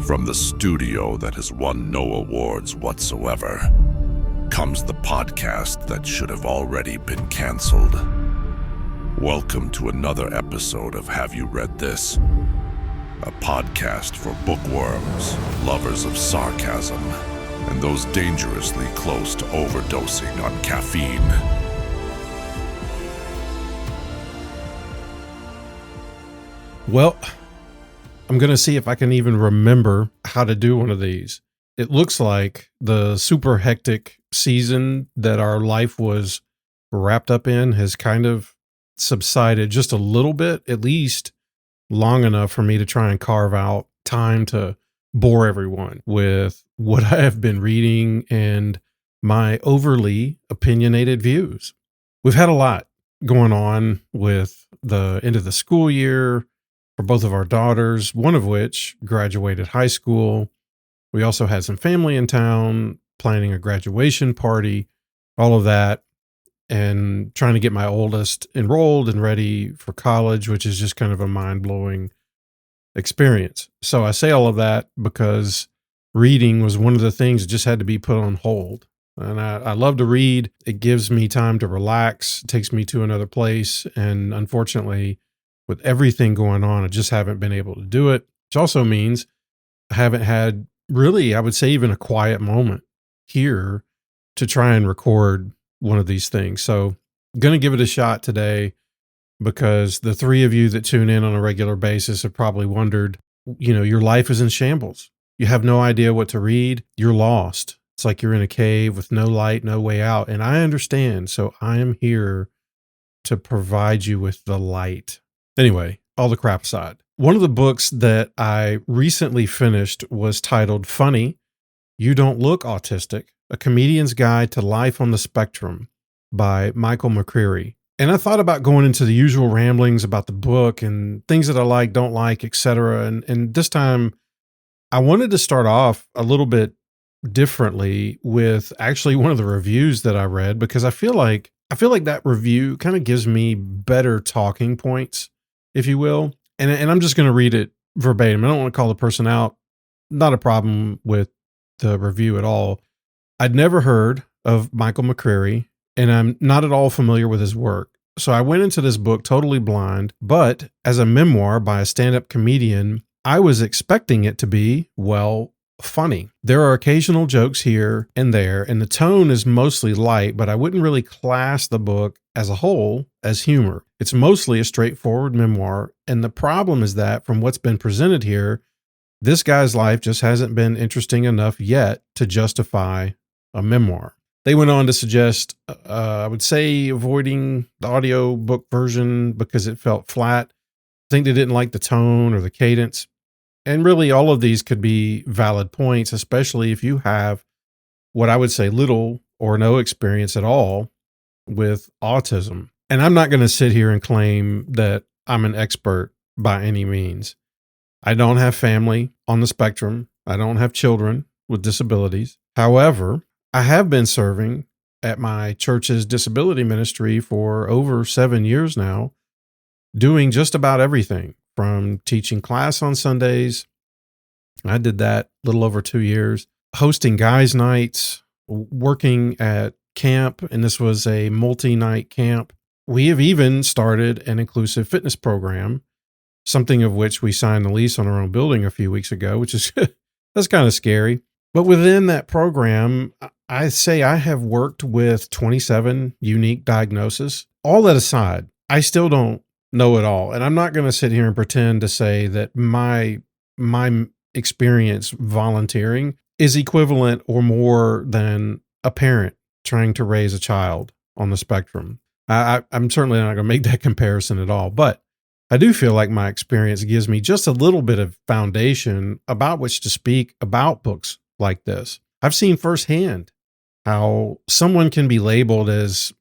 From the studio that has won no awards whatsoever comes the podcast that should have already been canceled. Welcome to another episode of Have You Read This? A podcast for bookworms, lovers of sarcasm, and those dangerously close to overdosing on caffeine. Well, I'm going to see if I can even remember how to do one of these. It looks like the super hectic season that our life was wrapped up in has kind of subsided just a little bit, at least long enough for me to try and carve out time to bore everyone with what I have been reading and my overly opinionated views. We've had a lot going on with the end of the school year for both of our daughters, one of which graduated high school. We also had some family in town, planning a graduation party, all of that, and trying to get my oldest enrolled and ready for college, which is just kind of a mind-blowing experience. So I say all of that because reading was one of the things that just had to be put on hold. And I love to read. It gives me time to relax. It takes me to another place. And unfortunately, with everything going on, I just haven't been able to do it, which also means I haven't had really, I would say, even a quiet moment here to try and record one of these things. So I'm going to give it a shot today because the three of you that tune in on a regular basis have probably wondered, your life is in shambles. You have no idea what to read. You're lost. It's like you're in a cave with no light, no way out. And I understand. So I am here to provide you with the light. Anyway, all the crap aside, one of the books that I recently finished was titled Funny, You Don't Look Autistic, A Comedian's Guide to Life on the Spectrum by Michael McCreary. And I thought about going into the usual ramblings about the book and things that I like, don't like, etc. And this time I wanted to start off a little bit differently with actually one of the reviews that I read, because I feel like that review kind of gives me better talking points, if you will. And I'm just going to read it verbatim. I don't want to call the person out. Not a problem with the review at all. I'd never heard of Michael McCreary, and I'm not at all familiar with his work. So I went into this book totally blind, but as a memoir by a stand-up comedian, I was expecting it to be, well, funny. There are occasional jokes here and there, and the tone is mostly light, but I wouldn't really class the book as a whole as humor. It's mostly a straightforward memoir, and the problem is that from what's been presented here, this guy's life just hasn't been interesting enough yet to justify a memoir. They went on to suggest, I would say, avoiding the audio book version because it felt flat. I think they didn't like the tone or the cadence. And really, all of these could be valid points, especially if you have what I would say little or no experience at all with autism. And I'm not going to sit here and claim that I'm an expert by any means. I don't have family on the spectrum. I don't have children with disabilities. However, I have been serving at my church's disability ministry for over 7 years now, doing just about everything from teaching class on Sundays. I did that a little over 2 years, hosting guys' nights, working at camp, and this was a multi-night camp. We have even started an inclusive fitness program, something of which we signed the lease on our own building a few weeks ago, which is, that's kind of scary. But within that program, I say I have worked with 27 unique diagnoses. All that aside, I still don't know it all. And I'm not going to sit here and pretend to say that my experience volunteering is equivalent or more than a parent trying to raise a child on the spectrum. I'm certainly not going to make that comparison at all, but I do feel like my experience gives me just a little bit of foundation about which to speak about books like this. I've seen firsthand how someone can be labeled as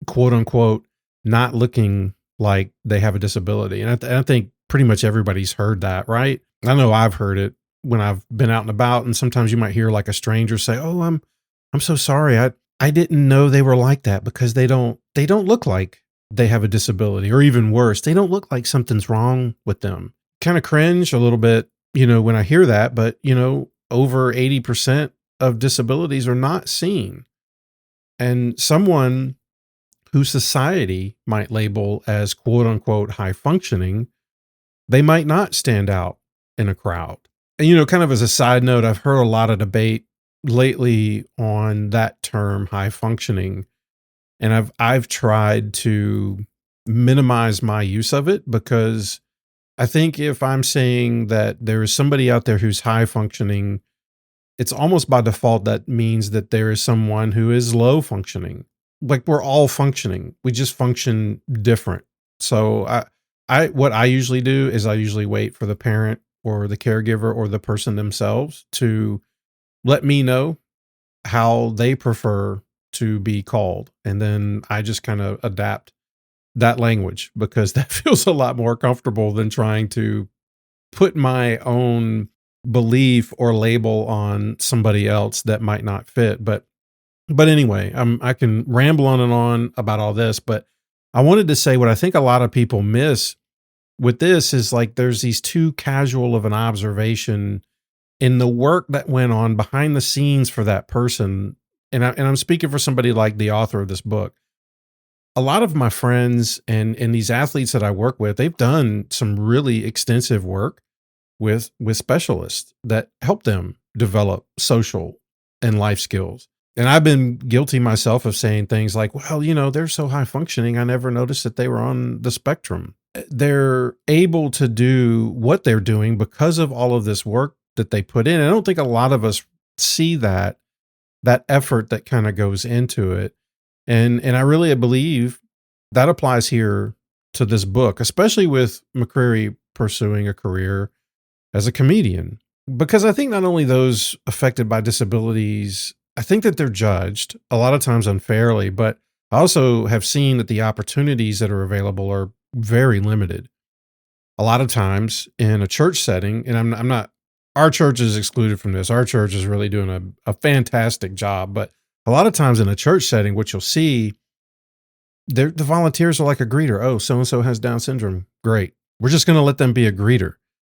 quote unquote not looking like they have a disability. And I think pretty much everybody's heard that, right? I know I've heard it when I've been out and about, and sometimes you might hear like a stranger say, "Oh, I'm so sorry. I didn't know they were like that," because they don't look like they have a disability, or even worse, they don't look like something's wrong with them. Kind of cringe a little bit when I hear that, but, over 80% of disabilities are not seen. And someone who society might label as quote unquote high functioning, they might not stand out in a crowd. And, kind of as a side note, I've heard a lot of debate lately on that term high functioning. And I've tried to minimize my use of it because I think if I'm saying that there is somebody out there who's high functioning, it's almost by default that means that there is someone who is low functioning. Like we're all functioning. We just function different. So what I usually do is I usually wait for the parent or the caregiver or the person themselves to let me know how they prefer to be called. And then I just kind of adapt that language because that feels a lot more comfortable than trying to put my own belief or label on somebody else that might not fit. But anyway, I can ramble on about all this, but I wanted to say what I think a lot of people miss with this is like there's these too casual of an observation in the work that went on behind the scenes for that person. And I'm speaking for somebody like the author of this book. A lot of my friends and these athletes that I work with, they've done some really extensive work with specialists that help them develop social and life skills. And I've been guilty myself of saying things like, well, they're so high functioning, I never noticed that they were on the spectrum. They're able to do what they're doing because of all of this work that they put in. I don't think a lot of us see that effort that kind of goes into it. And I really believe that applies here to this book, especially with McCreary pursuing a career as a comedian. Because I think not only those affected by disabilities, I think that they're judged a lot of times unfairly, but I also have seen that the opportunities that are available are very limited. A lot of times in a church setting, and I'm not, our church is excluded from this. Our church is really doing a fantastic job, but a lot of times in a church setting, what you'll see, the volunteers are like a greeter. Oh, so-and-so has Down syndrome. Great. We're just going to let them be a greeter.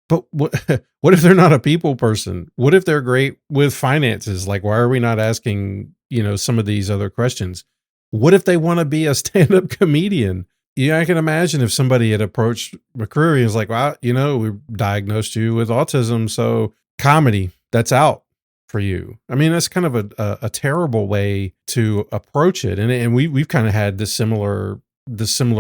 But what if they're not a people person? What if they're great with finances? Like, why are we not asking, some of these other questions? What if they want to be a stand-up comedian? Yeah, I can imagine if somebody had approached McCreary and was like, well, we diagnosed you with autism, so comedy, that's out for you. I mean, that's kind of a terrible way to approach it. And we've kind of had this similar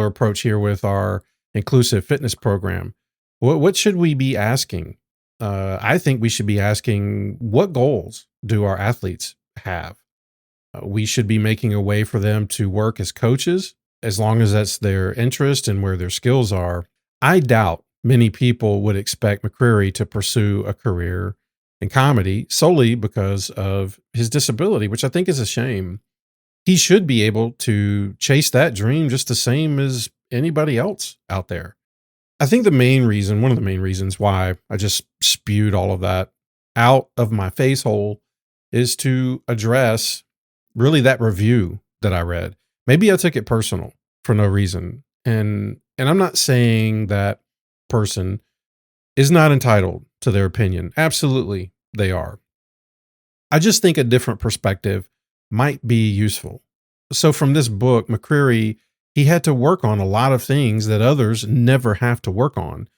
approach here with our inclusive fitness program. What should we be asking? I think we should be asking, what goals do our athletes have? We should be making a way for them to work as coaches, as long as that's their interest and where their skills are. I doubt many people would expect McCreary to pursue a career in comedy solely because of his disability, which I think is a shame. He should be able to chase that dream just the same as anybody else out there. I think one of the main reasons why I just spewed all of that out of my face hole is to address really that review that I read. Maybe I took it personal for no reason. And I'm not saying that person is not entitled to their opinion. Absolutely, they are. I just think a different perspective might be useful. So from this book, McCreary, he had to work on a lot of things that others never have to work on.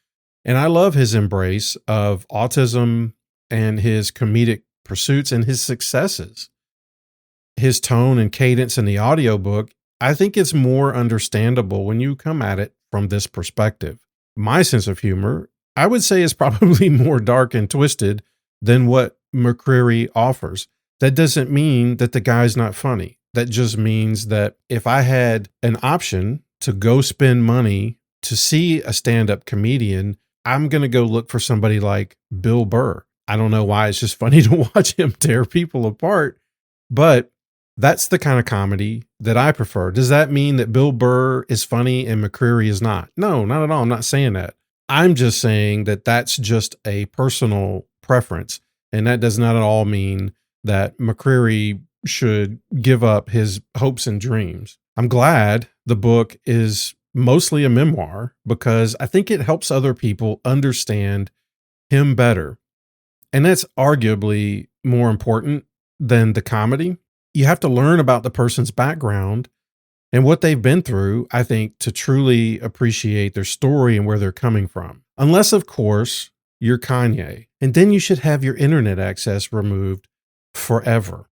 And I love his embrace of autism and his comedic pursuits and his successes. His tone and cadence in the audiobook, I think it's more understandable when you come at it from this perspective. My sense of humor, I would say, is probably more dark and twisted than what McCreary offers. That doesn't mean that the guy's not funny. That just means that if I had an option to go spend money to see a stand-up comedian, I'm going to go look for somebody like Bill Burr. I don't know why. It's just funny to watch him tear people apart, but that's the kind of comedy that I prefer. Does that mean that Bill Burr is funny and McCreary is not? No, not at all. I'm not saying that. I'm just saying that that's just a personal preference. And that does not at all mean that McCreary should give up his hopes and dreams. I'm glad the book is mostly a memoir because I think it helps other people understand him better. And that's arguably more important than the comedy. You have to learn about the person's background and what they've been through, I think, to truly appreciate their story and where they're coming from. Unless, of course, you're Kanye. And then you should have your internet access removed forever.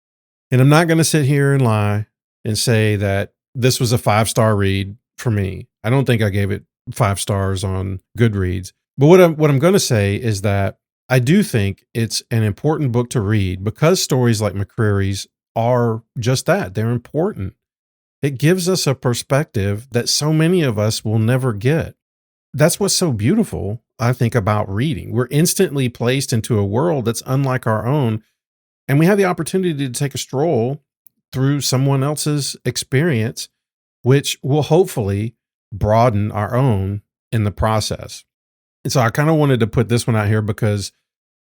And I'm not going to sit here and lie and say that this was a 5-star read for me. I don't think I gave it 5 stars on Goodreads. But what I'm going to say is that I do think it's an important book to read because stories like McCreary's are just that. They're important. It gives us a perspective that so many of us will never get. That's what's so beautiful, I think, about reading. We're instantly placed into a world that's unlike our own, and we have the opportunity to take a stroll through someone else's experience, which will hopefully broaden our own in the process. And so I kind of wanted to put this one out here because,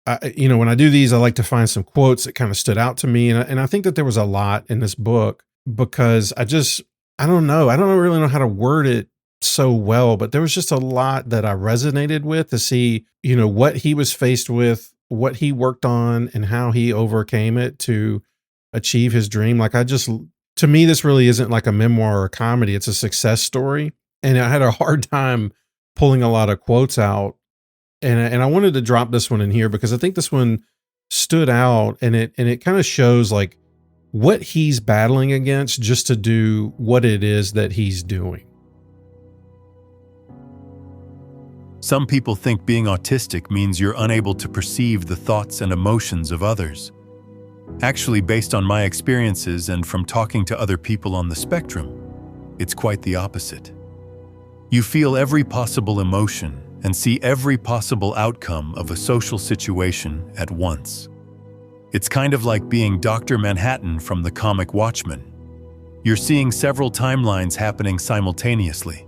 when I do these, I like to find some quotes that kind of stood out to me. And I think that there was a lot in this book because I don't know. I don't really know how to word it so well, but there was just a lot that I resonated with to see, what he was faced with, what he worked on, and how he overcame it to achieve his dream. To me, this really isn't like a memoir or a comedy. It's a success story. And I had a hard time pulling a lot of quotes out. And I wanted to drop this one in here because I think this one stood out and it kind of shows like what he's battling against just to do what it is that he's doing. Some people think being autistic means you're unable to perceive the thoughts and emotions of others. Actually, based on my experiences and from talking to other people on the spectrum, it's quite the opposite. You feel every possible emotion and see every possible outcome of a social situation at once. It's kind of like being Dr. Manhattan from the comic Watchmen. You're seeing several timelines happening simultaneously.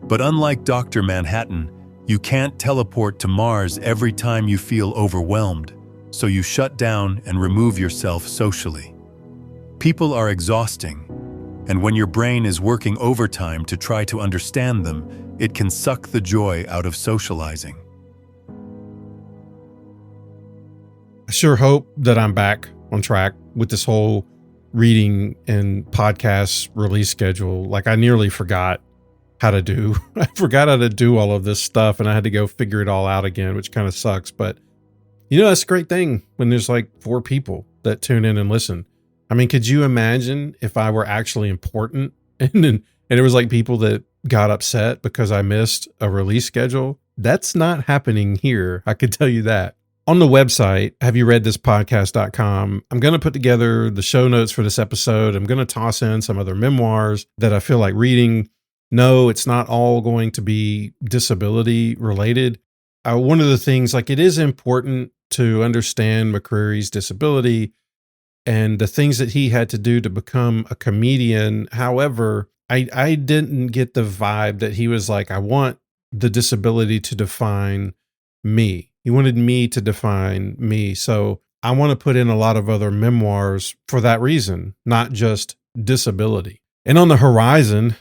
But unlike Dr. Manhattan, you can't teleport to Mars every time you feel overwhelmed, so you shut down and remove yourself socially. People are exhausting, and when your brain is working overtime to try to understand them, it can suck the joy out of socializing. I sure hope that I'm back on track with this whole reading and podcast release schedule. Like I nearly forgot how to do. I forgot how to do all of this stuff and I had to go figure it all out again, which kind of sucks. But that's a great thing when there's like 4 people that tune in and listen. I mean, could you imagine if I were actually important and it was like people that got upset because I missed a release schedule? That's not happening here. I could tell you that. On the website, haveyourreadthispodcast.com, I'm going to put together the show notes for this episode. I'm going to toss in some other memoirs that I feel like reading. No, it's not all going to be disability related. One of the things, like it is important to understand McCreary's disability and the things that he had to do to become a comedian. However, I didn't get the vibe that he was like, I want the disability to define me. He wanted me to define me. So I want to put in a lot of other memoirs for that reason, not just disability. And on the horizon,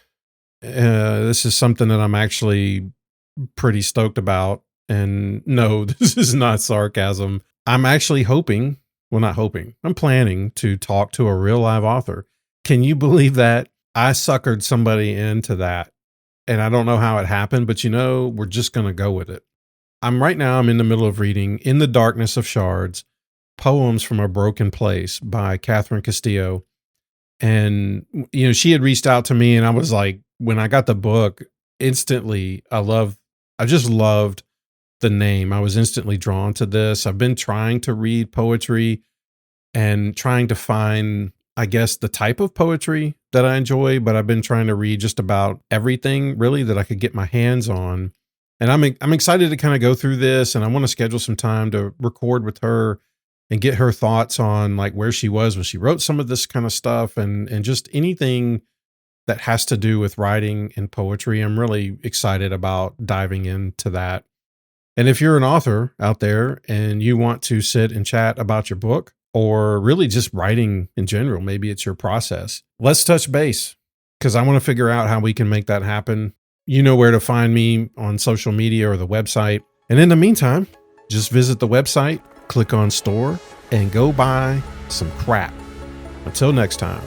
this is something that I'm actually pretty stoked about. And no, this is not sarcasm. I'm actually I'm planning to talk to a real live author. Can you believe that? I suckered somebody into that. And I don't know how it happened, but we're just going to go with it. I'm in the middle of reading In the Darkness of Shards, Poems from a Broken Place by Catherine Castillo. And, she had reached out to me and I was like, when I got the book, instantly, I just loved the name. I was instantly drawn to this. I've been trying to read poetry and trying to find, I guess, the type of poetry that I enjoy, but I've been trying to read just about everything really that I could get my hands on. And I'm excited to kind of go through this, and I want to schedule some time to record with her and get her thoughts on like where she was when she wrote some of this kind of stuff and just anything that has to do with writing and poetry. I'm really excited about diving into that. And if you're an author out there and you want to sit and chat about your book or really just writing in general, maybe it's your process, let's touch base because I want to figure out how we can make that happen. You know where to find me on social media or the website. And in the meantime, Just visit the website, click on store, and go buy some crap. Until next time.